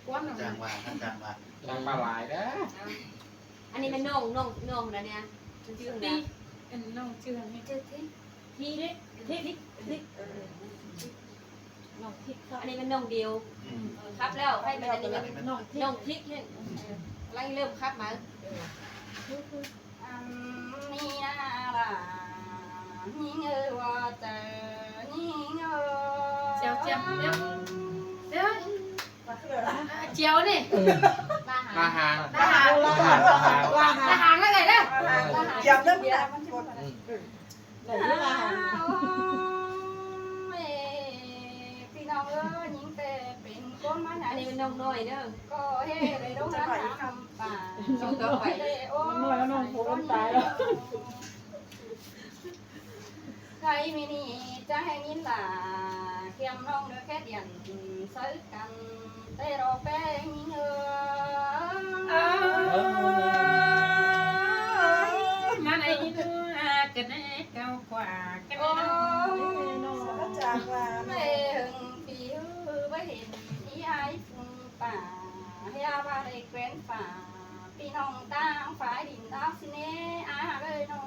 ก้อน จางว่าจางว่า ทางมาหลายนะ อันนี้มันน่องนะเนี่ยชื่ออะไร อันน้องชื่ออะไร ชื่อที่น้องทิพย์ อันนี้มันน่องเดียวครับแล้วให้มันอันนี้มัน น้องทิพ น่อง ย์ พริกเนี่ยไล่เริ่มครับมานี่นะล่ะนี่เงยว่าเจอนี่เงย เจียวเจียวนี่ มาหา ทหารแล้วไงเนี่ย อย่าเริ่มแต่มันคน พี่น้องเอ้ยยิงแต่เป็นคนมาอันนี้เป็นน้องน้อยเด้อก็เฮ้เลยต้องหาคำป่าต้องต่อไปโอ้น้องผูกตายแล้วใครไม่นี่จะให้ยินล่ะเขียมน้องเด้อแค่เดียนซื้อกันแต่รอแป้งเงย มาไหนดูกันแน่เก่ากว่ากัน โอ้ จากว่า แม่หึงผิวไม่เห็นอีไอฝุ่นป่าให้อาบาได้แกวนป่าพี่น้องต่างฝ่ายดินดาวสิเนอาเลยน้อง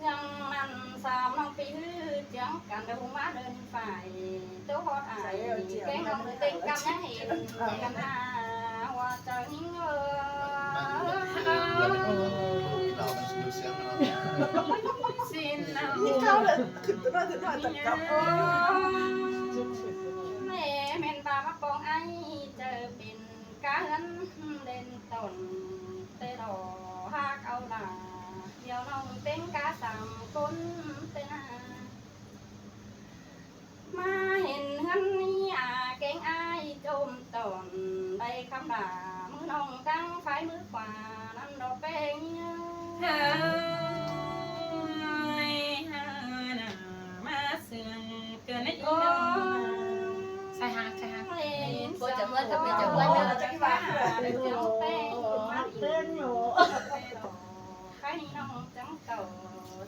ยังมันสามน้องปีฮือเจียงกันเดินมาเดินฝ่ายเต้าหอดอายแกงน้องเต็งกันยังเห็นกันหาว่าจะนิ่งเออ เรามันดูเสียงเรา สิ้นเอา ยิ่งเข้าเลยขึ้นตัวน้อยตัวน้อยตัดกับ แม่แม่นปลามะปองไอเจอเป็นกาเงินเล่นต้นเตะดอหักเอาหน้าเดี๋ยวน้องเป็นกาสามคนเตะหน้ามาเห็นเฮือนนี้เก่งไอโจมตอนได้คำด่ามือน้องตั้งไฟมือขวานั่นดอกแป้ง เฮ้ยมาเสื่องเกินได้อี โอ้ น้องใส่หางปวดจะเมื่อกับเป็นจะเมื่อเดินจะว่าเดินจะแป้งมาเต้นอยู่ใครนี่น้องจังเก่า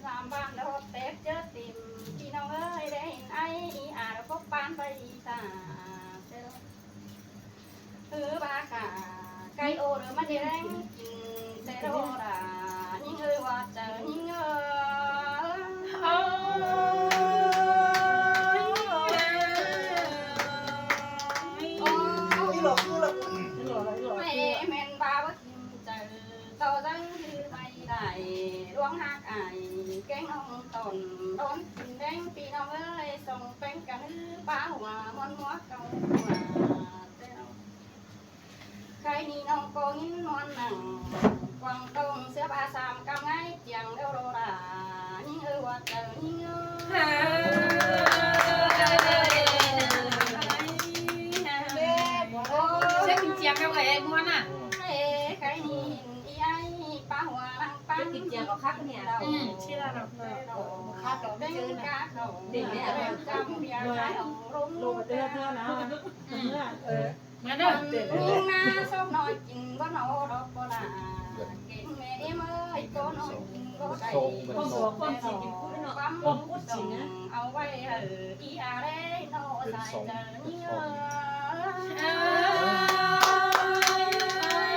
สามบ้านแล้วเต๊บเจอติมพี่น้องเอ้ยได้เห็นไอ้อาพบปานไปตาบากาไก่โอหรือมันแรงกินแต่โรดายิ่งเอ้ยว่าเจอยิ่งเอ้นี่หลอกคือหลอกหลอก ไม่แม่นบาว่ากินเจอโตจังคือไม่ได้ดวงหักอายแกงน้องตนโดนกินแดงพี่น้องเอ้ยส่งเป็นกันป้าหัวมันหัวเก่าหัวใครนี่น้องโกงินนวลหนังกวางตรงเสื้อผ้าสามกำไงเจียงเอวโรดายิ่งเออว่าเจอยิ่งเอเช็คเจียงกับไอ้ม้วนอ่ะ ใครนี่อีไอป้าหัวนังป้ากินเจียงกับคักเนี่ยเรา เชื่อเรา คักกับเด้งกาเขาเด็กเนี่ยเป็นจำยาขายของรุ่ง ลงมาเต้นเท่านะมาเด้อ ยิ่งนาชอบน้อยกินก็นอดอกก็ลาเก่งแม่เอ้ยก็น้อยกินก็ได้ความรู้ส่งเอาไว้อีอะไรโน่ใส่เจอนี่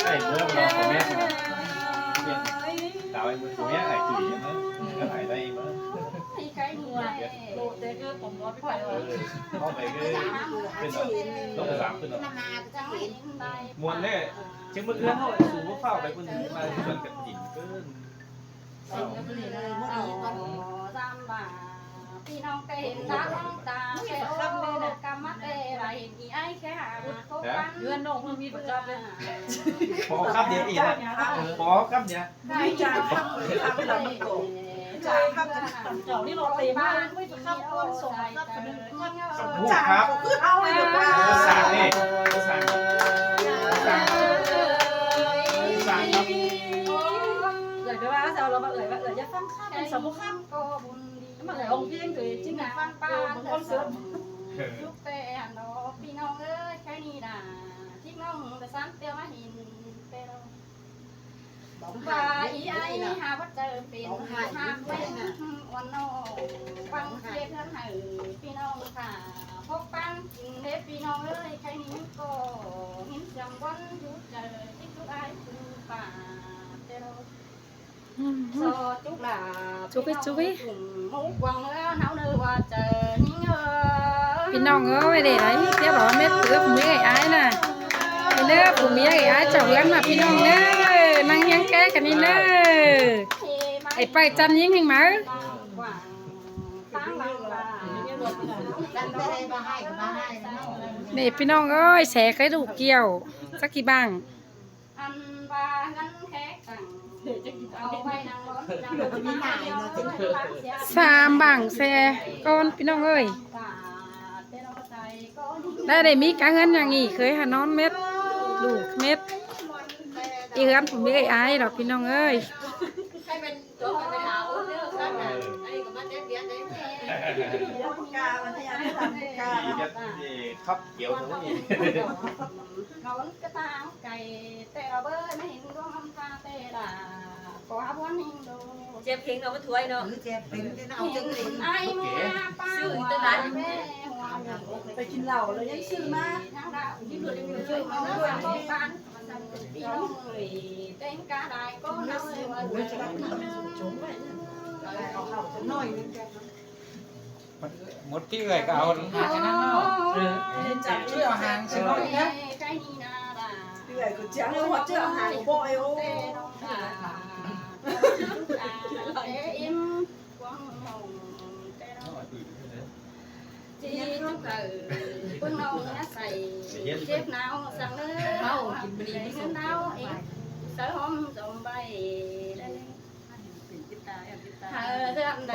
ไอ้เมื่อเราผมแม่สิดาวไอ้มือผมแม่ไอ้ตุ๋ยนะก็หายได้มั้ง ใครมัว โลเต้ก็ผมร้อนไปไปเลย เข้าไปก็เป็นแบบต้องสามขึ้นหรอ จังเห็นได้ มวนเนี่ยเช็คมือเคลื่อนเท่าสูงเฝ้าไปคนมาชวนกันหญิงเกิน จำบ่าพี่น้องเห็นตาน้องตาแค่โอ้กำมัดอะไรอีไอ้แค่หาคบกัน เงินนงมันมีประจำเลย พอครับเดี๋ยวอีกนะพอครับเนี่ย ใครจะทำไปหลังโกงจ่ายครับเจ้านี่เราตีบ้านไม่ถึงข้าวก้นส่งครับคนนึง สมบูรณ์ครับ คือเอาไปแบบว่า สั่งนี่สั่งสั่งครับ เอ่ยไปว่าเราเรามาเอ่ยว่าจะฟังข้ามเป็นสมบูรณ์ข้าม ก็บุญดี มาเอ่ยองค์เพียงคือจิ้งหรีดฟังป้า คนเสือยุคแต่ดอกพี่น้องเอ้ยแค่นี้ด่าที่น้องแต่ซ้ำเตียวมาหินเปรว่าอีไอหาว่าเจอเป็นหาเป็นวันนอฟังเสียงเพื่อนให้พี่น้องค่ะพบปันกินเด็ดพี่น้อง องเอ้ยใครนี้ก็หินจังวันอยู่เจอที่ทุกไอ้คือป่าเตโรโซจุกหลาหมูกวางเอ้ยเฮาเนื้อว่าเจอยิ่งเอ้ย พี่น้องเอ้ยđể đấy tiếp đó mét cửa phụ mỹ ái nè đi nữa phụ mỹ ái chồng lắm màพี่น้องเด้อนั่งยังแก้กันนี่เด้อไอ้ไปจันยิงให้มา นี่พี่น้องเอ้ยแสเคยดูเกี่ยวสักกี่บ้าง อันว่างั้นแค่ตังเอาไว้นางร้อนนางร้อนมีหายเนาะจึงคือ สามบ้างแสก้อนพี่น้องเอ้ยได้มีการเงินอย่างงี้เคยหานอนเม็ดลูกเม็ดอีเฮือนผมไม่ได้อายดอกพี่น้องเอ้ย ใครเป็นตัวใครเป็นหาอุ้นเด้อครับน่ะอันนี้ก็มาเด็ดเบี้ยเด้ กามันพยายามทำกา ดีจะครับเกี่ยวทั้งนี้ นอนกระตางไก่แต่เราเบ้ไม่เห็นดวงน้ำตาเตล่ะขอพวนหิงดู เจ็บเพลงเรามาถวยเนาะ เจ็บเป็นที่เอา เห็ จังเลย นไอ้แม่ป้าแม่หัว ไปกินเหล้าแล้วยังซื้อมา ทางดาวที่เหลือยังอยู่ช่วยมาเมื่อวานบ้านพี่น้องเลยเต้นกาได้ก็น้ำเลยว่าจะรักน้ำ จุ๋มไปเอาเหล้าจะน้อยนึงกัน หมดที่เลยก็เอาหาแค่นั้นเนาะจับช่วยเอาหางสิน้อยนะ ใครนี่นาล่ะ พี่ใหญ่ก็จังเลยหัวเจ้าหางบ่อยโอ้ อิ่มกวางหงแต่เราจีจุกเพิ่งน้องเนี่ยใส่เจ็บหนาวสั่งเนื้อเมากินบดีเงินหนาวเองเสือหอมจมใบได้เธอเรื่องใด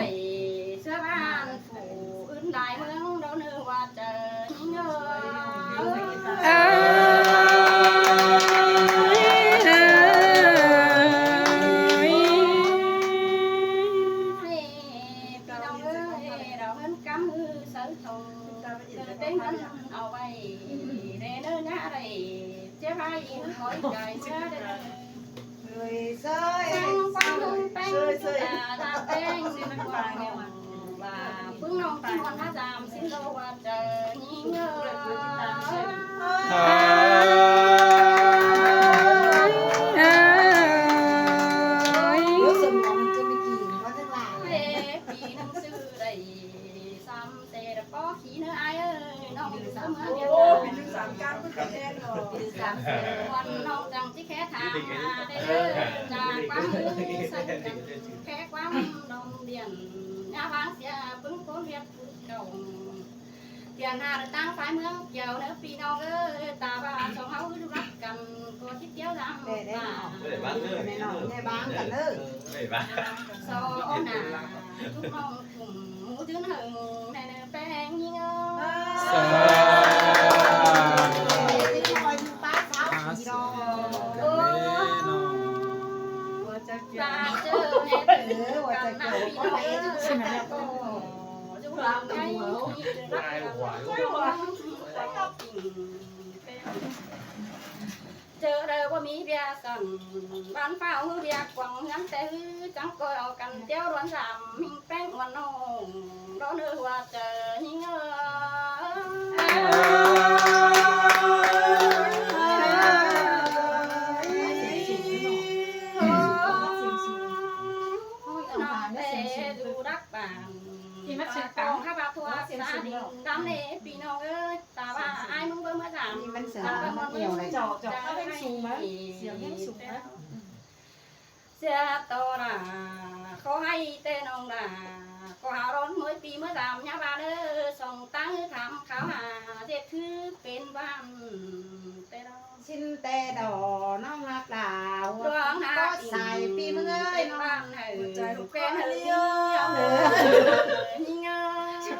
เสื้อบ้านผู้อื่นใดเมืองเราเนื้อว่าเจอเงเอาไว้ในเนื้อหน้าไรเจ้าให้คอยใจเชื่อได้เลยเซ้ย ฟังแป้งตาแป้งสิมันวางเนี่ยว่าพึ่งน้องที่วันท่าจามสิเราว่าเจอยิ่งเงรู้สึกมองจะไม่กี่ว่าจะหลาย ปีหนังสือได้ซ้ำแต่ป้อขี้เนื้อไอ้เอ้ยน้องเสมอเดียว โอ้ปีนึง3การก็แน่นอน วันน้องจังที่แค่ถามได้เด้อจากความมือสั่นกันแค่ความนองเดียนยาบางเสียปึ้งโผล่เรียบเก่าเตียนหน้าตั้งฝ่ายเมืองเกี่ยวเนื้อปีน้องเอ้ยตาบ้านสองเฮาดูรักกันก็ที่เกี่ยวดำตา แน่นอนแน่บ้างกันเลย ไม่บ้า ซอหน้าทุกน้องกลุ่มหมูจื้อหึงในเนื้อแป้งยิ่งเอ้ย ที่คอยดูป้าสาวผีดอก ลาเจอแน่เถือกันน้ำพี่น้องเอ้ยใช่ไหมจุฬาใจรักกันเจอเด้อว่ามีเบียสันบ้านเฝ้าเบียกวังงั้นแต่จังก็เอากันเตี้ยวร้อนสามมิงแป้งวันน้องรอเนื้อว่าเจอยิ่งเอ้ดูรักบ้านที่มัดเชือกกองข้าพทัวร์สาดิดำเนปีน้องเอ้ยตาว่าไอ้มึงเบิ่งมาถาม นี่มันเสือเกี่ยวเลยจอกเข้าไปสูงไหมเสียงยังสูงไหม เสียต่อละเขาให้เต้นองละก็หาร้อนเมื่อปีเมื่อสามยาบาเด้อส่งตั้งทำเขาหาเด็กคือเป็นบ้านเต้นอง ชินแต่ดอน้องรักดาวก็ใส่ปีเมื่อ เป็นบ้านให้เป็นเลี้ยวนี่เงา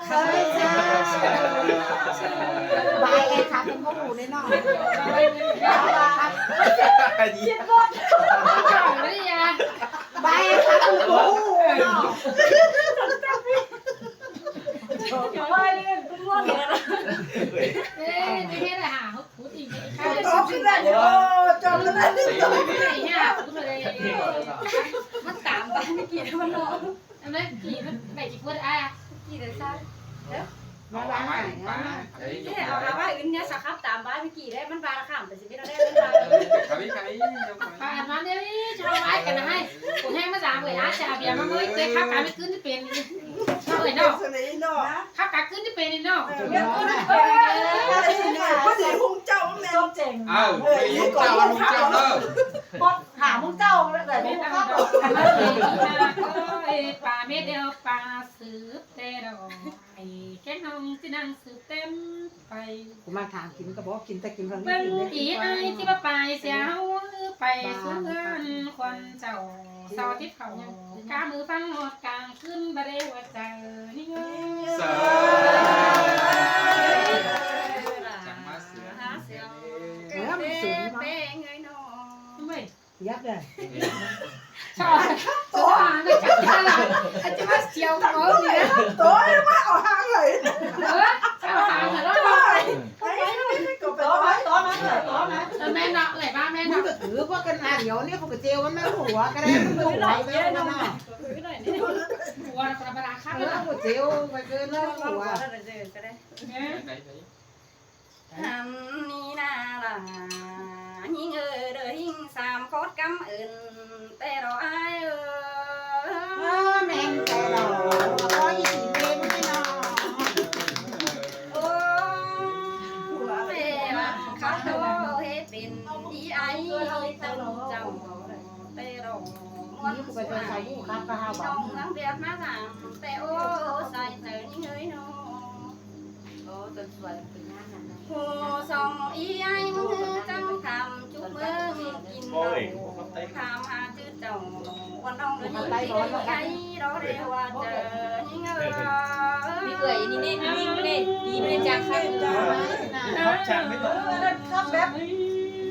เคยใช่ใบไอ้ครับเป็นพวกหูในน้อง ดี ไม่ได้ยา ใบไอ้ครับเป็นพวกหูเนาะ ว่าเนี่ยเป็นว่าเนี่ย เอ๊ะจะแค่ไหนหาเขาพูดอีก จบขึ้นได้โอ้จบแล้วนะจบ ไม่ได้ยาพูดเลยมันตามไปไม่กี่มันนอนอันนั้นกี่มันไปกี่คนอ่ะกี่เดือนสั้น มาล้างไหน ป้า แค่เอาหาว่าอื่นเนี่ย สักครับตามบ้านเมื่อกี้ได้มันบาราข้ามแต่สิไม่ได้ ใครใคร ผ่านมาเนี่ยชาวบ้านกันนะให้ผมแห้งมา3 เลยจ่าเบียร์มาเมื่อเตะข้าวกาไม่ขึ้นที่เป็นชาวเนาะข้าวกาขึ้นที่เป็นเนาะ ก็สิหุงเจ้าแม่ ส้มเจ๋ง อ้าวไปยุ่งเจ้าลุงเจ้าเด้อ ปดหามุ้งเจ้าเลยแต่ ไม่ มุ้ง ต้อง ข้าว ดอกป่าเม็ดเดียวป่าสืบแต่ดอกไอ้แค่น้องที่นั่งสืบเต็มไป กูมาถามกินก็บอกกินแต่กินเรื่อง เบิ่ง นี้ อีไอที่ว่าไปเสียวไปซื้อเงินควันเจ้าเสาที่เขากามือฟังหมดกลางขึ้นบะเรว่าเจอนี่เง เสือ จังมาเสือ หาเสียง เออมันสูง เป้งเงยนอ ไม่ ยับเลย ชอบตัวไม่จับท่าอาจจะมาเสียวเขาเนี่ย ตัวมาเอาหางเลย เจ้าหางเหรอ ไอ้ไม่ก็ไป โต๊ะนะโต๊ะนะ แม่เนาะไหนบ้างแม่ มึง เนาะ ก็ถือพวกกันอาเดี๋ยวนี่พวกกระเจียวมันไม่หัวก็ได้มันหัวไปแล้วนะ หัวกระบาดข้าว เออพวกเจียวไปเกินแล้วหัว ก็ได้ ไหน หันนี่นาล่ะยิงเด้อหิง3 โคตรกำอื่นแต่เราอายแม่งแต่เราก็ยิ่งเป็นไม่นอน โอ้แม่ว่าเขาโตเฮ็ดเป็นอีไอตึงเจ้าแต่เราม้วน นี่กู ส ไป วย เจอชาวผู้ค้าปลา น้ บ้า องนังเรียกมาถามแต่โอ้ใส่เจอนี่เฮ้ยน้อง โอ้จนสวยเป็นงานนั้นนะ โหส่องอีไอมือจังคำจุกเมืองกินเหล้าถามหาชื่อเจ้าวันน้องเลยนี่ที่ไอรอเรียกว่าเจอนี่เง มีเอ่ยนี่นี่ดีไม่ได้จากข้าง ช่างไม่ตก ข้าวแบบเ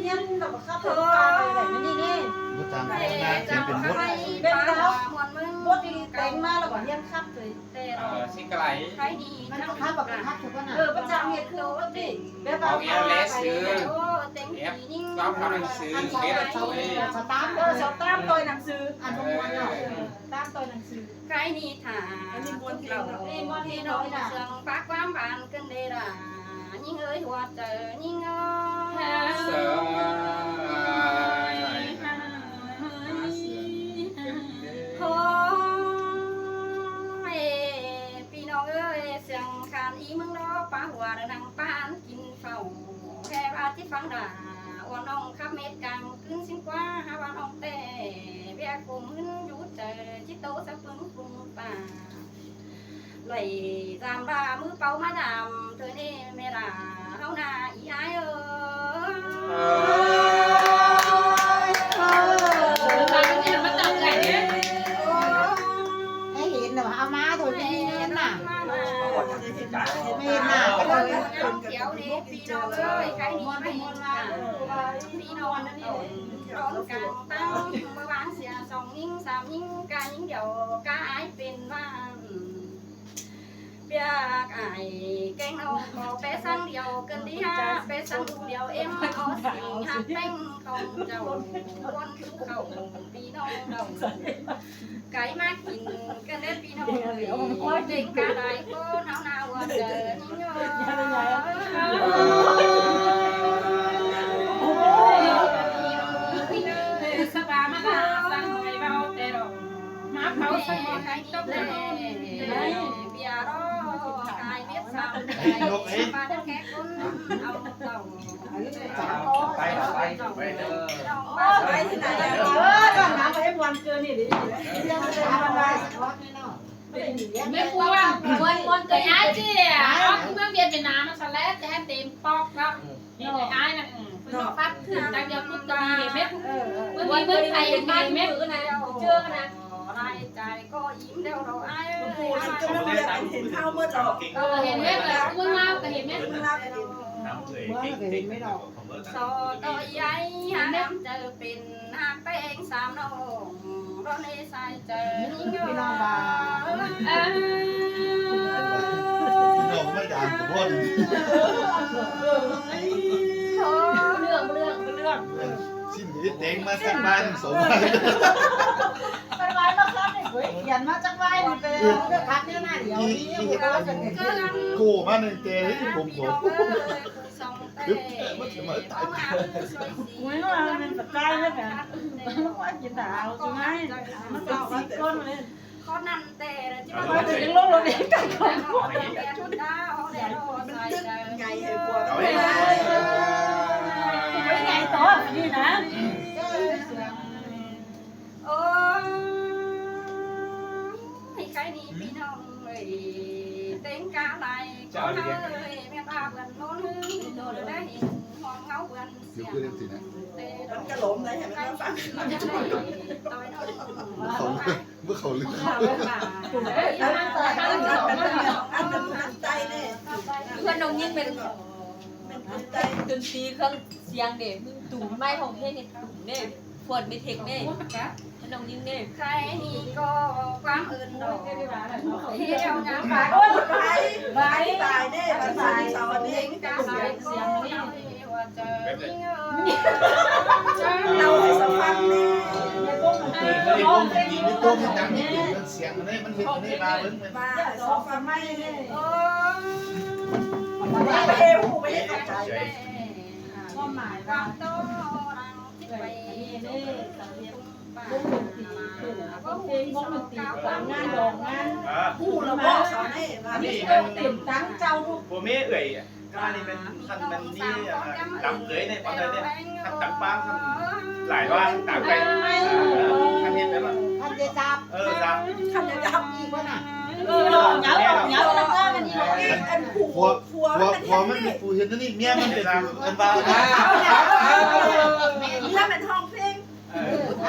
นียนกับข้าวปลาอะไรแบบนี้นี่ รู้จัก เ งานที่เป็นมด เป็นแล้วมวนมึง บดดีเต็งมาแล้วก็เนียนข้าวเลย แต่เรา ชิกไก่ ใช้ดี มันก็ค้าแบบค้าถูกป่ะน่ะ ประจำเห็ดคือว่าดิแบบ เอาเอลเลสซื้อ เต็มที่ยิ่ง ก็ทำหนังสือเฮ็ดช่วย สตาร์ท ชาวต้ามตัวหนังสือ อันประมวลเนาะ ต้ามตัวหนังสือ ใครนี่ถาเราที่น้องเสียงปากความบานกันเดร่ายิ่งเอ้ยหัวเจอยิ่งเอ้ย เสือ โอ้ยพี่น้องเอ้ยเสียงขานอีมึงรอป้าหัวนังปานกินเฝ้าแค่ว่าที่ฟังด่าว่าน้องขับเม็ดกลางขึ้นสิงกว่าหาว่าน้องแต่เบียกุมหึนอยู่เจอจิตโตสับปึงปรุงป่าไหลตามรามือเป่ามาดำเธอนี่เมล่าเฮาหน้าอีอ้ายเอ้ย ตาเป็นยังมาตัดไก่เนี่ย ให้เห็นน่ะเอามาโดยที่นี่น่ะ ไม่น่าก็เลยเขียวนี่พี่น้องเอ้ยใครนี่ไม่เห็นกันพี่น้องนั่นนี่ร้องกันตั้งเมื่อวานเสีย2 ยิ่ง3 ยิ่งกายิ่งเดียวกาอายเป็นบ้านเบียกอายแกงเอาขอไปสั่งเดียวเกินที่5ไปสั่งเดียวเอ็มเอาสิงหักแป้งของเจ้าวนทุกเขาพี่น้องเราไก่มากินกันได้พี่น้องเลยเด็กกาได้ก็หนาวหนาวเจอนี่เนาะสบายมาละสั่งให้เบาแต่ดอกมาเผาใส่ไข่ต้มเลย เบียร์รอกายเบียร์สาวมาได้แค่คนเอาเต่า ไปไปเด้อ ไปที่ไหนตอนน้ำไปให้วันเกินนี่ดิเรื่องอะไร ไม่กลัววันเกิดไอ้เจี๊ยอ๋อคือเมื่อเวียนเป็นน้ำมันสแลดจะให้เต็มปอกแล้วนี่ไอ้น่ะคุณบอกปั๊บถึงจากเดียวปุ๊บก็มีเม็ดเมื่อมีเมื่อไทยมีเม็ด เชื่อกันนะ รายจ่ายก็ยิ้มแล้วเราไอ้ ผมไม่ได้เห็นข้าวเมื่อจอ เห็นเม็ดแล้วมึงเล่าก็เห็นเม็ด น้ำเลยกิ๊กไม่ดอกของเมื่อ สอต่อยใหญ่หาน้ำเจอเป็นหาแป้ง3 น้องรถในสายเจอนี่เงา พี่น้องไม่ด่างกับพ่น เรื่อง ชิ้นนี้เต็งมาสักบ้านสมบัติ ไปไว้มาครับเฮ้ยเขียนมาจากไว้เป็น เรื่องคักเนี่ยน่ะเดี๋ยวนี้กูก็จะเห็น กูมาในเตะที่ผม พี่ ผม น้องเอ้ยผู้ส่ง มันจะมาตาย Cuối là mình phải trai đấy cả. Nó quá chỉ đạo chứ ngay. Nó tự xịt con lên. ข้อนั้นแต่ที่ Nó ว่า tự đứng lúc rồi đi cắt con. ชุดดาวแดดใส่ใจ ngày hè qua Mấy ngày tối như nè. โอ้ให้ใครนี่พี่น้องเอ้ยเต็งกาไหลก็เอ้ยแม่ตาเบิ่นโน้นโดนได้เห็นห้องเงาเบิ่น เดี๋ เสี ยวย ง คือเรื่องสินะ เตะ มันกระหล่มเลยเห็นไหม ใคร มันฟัง ฟังต่อยน้อย เขาเมื่อเขาลืม มันใจเนี่ย เพื่อนน้องยิ่งเป็นดนตรีเครื่องเสียงเด็กตุ่มไม้ของเพลงเนี่ยตุ่มเนี่ยปวดไม่เทคเนี่ยน้องยิ่งเนี่ย ใครนี่ก็ความอื่นดอกเที่ยวงาน ไป ฝาก โอ้ยไปตายเนี่ยไปตายสาวนี้ กาใส่เสียงนี่ว่าจะมีเงิน เราให้สัมพันธ์เนี่ย ไอ้ต้มกินไอ้ต้มมันดังนี่มันเสียงมันนี่มันเห็นนี่มาเพิ่งมัน มาสองฟันไม่เนี่ย โอ้ ไปเอวไปตกใจ Có mải ควา vào. มโตรังที่ไปดูป่า Bông phim bông được tìm toàn ngan đồ ngan. ผู้ระบอกสอนให้มา Đi đâu tìm trắng trâu luôn. ผมไม่เอ่ยก็นี่เป็นท่านเป็นนี่ดำเลยในตอนนั้นเนี่ยท่านดำบ้างท่านหลายว่าต่างไปท่านเห็นไหมว่า Ăn dê sạp. ด ขันจะจับ Gì quá nè. Nhớ nó ra cái gì vậy? อันผัวผัว พอมันมีปูเห็นนี่เมียมันเป็นมันบ้า ถ้าเป็นห้องเพลง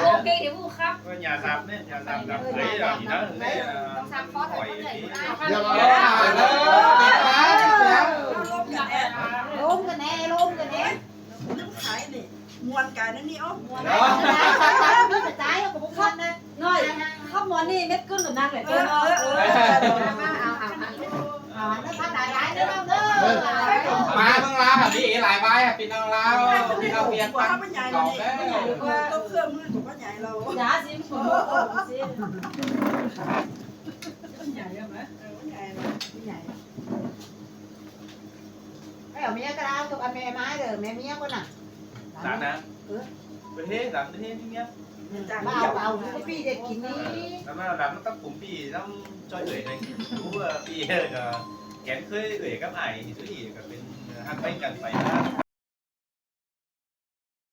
โอเคเดี๋ยวพูดครับ ก็nhà sạp đấy nhà sạp đập lấy rồi thì nó lấy ต้องสามฟอสแต่ hỏi คนใหญ่ thì ได้ เดี๋ยว ลบกันแอด Lôm cái nè, lôm cái nè. น้ำขายนี่มวนกายนั่นนี่อ๋อ Cái trái của bông khăn đây. Rồi, khắp món đi biết cưng của nàng lại chơi không? Nó phát đại đại nữa không đó. มาเพิ่งลาแบบนี้หลายใบปีนองลาวปีนองเปลี่ยน ว่า ปัน ไม่ใหญ่ กร เรา อบแล้ว ต้องเครื่องมือถูกว่าใหญ่เรา Giá xin của xin. ใหญ่ไหมใหญ่ Cái ở mía cái đau thuộc ăn mẹ mái rồi, mẹ mía con à. giảm nè thế giảm thế như nhá Bao bao cái phi để kín đi. làm nó tắt cùng pi nó cho gửi này cú pi kén khơi gửi các ải thì thứ gì cả bên ăn bánh cần phải